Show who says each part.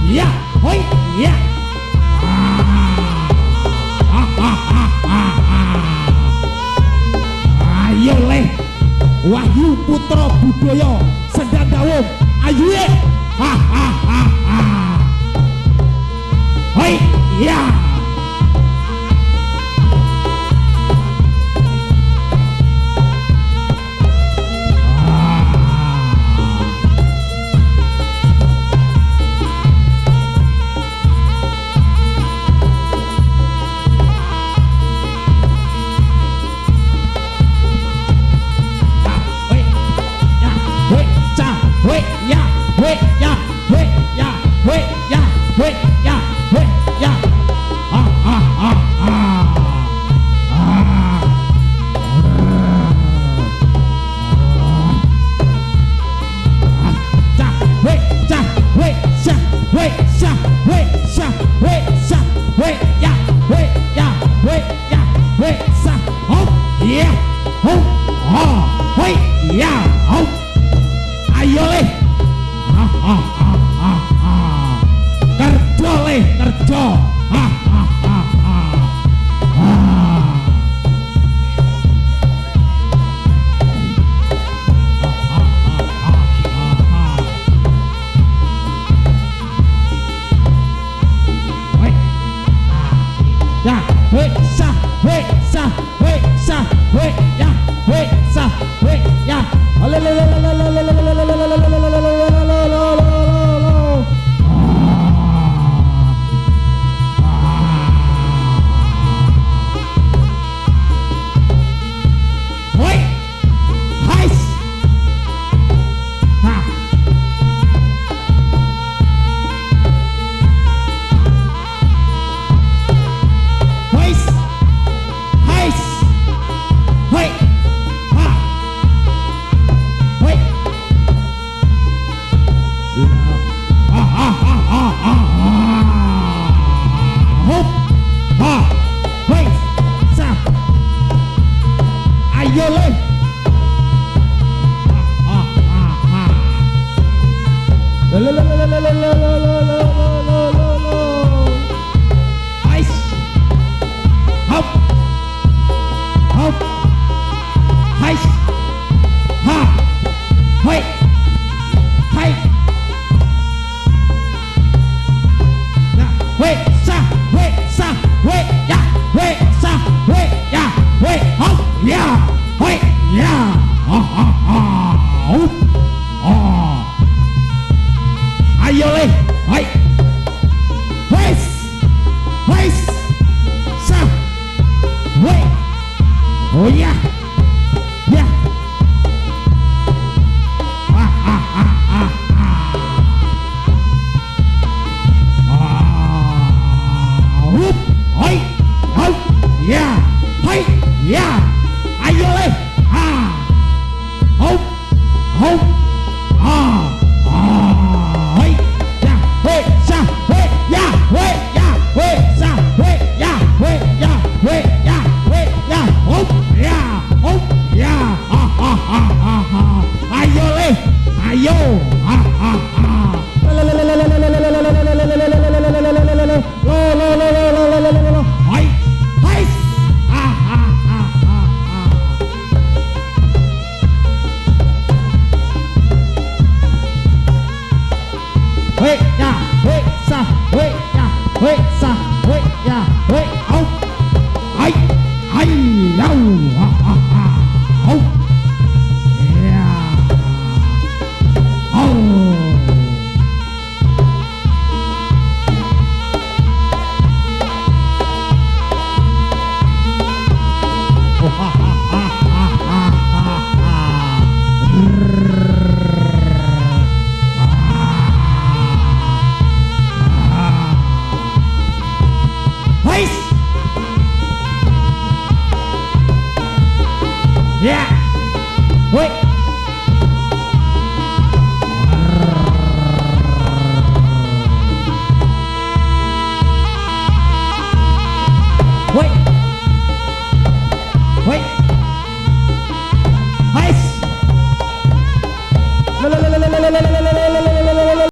Speaker 1: ya, hoi, ya. Ayo leh, Wahyu Putra Budaya Sendang Dawung, ayo ye. Hoi, ya. Ayo leh, kerja leh, kerja. Ayo leh, hai, wes, wes, sah, we, oh ya, ya, hai, hai, ya, hai, ya, ayo leh, hop, hop, ayo, hai, hai, we ya, we sa, we ya, we sa, we ya, we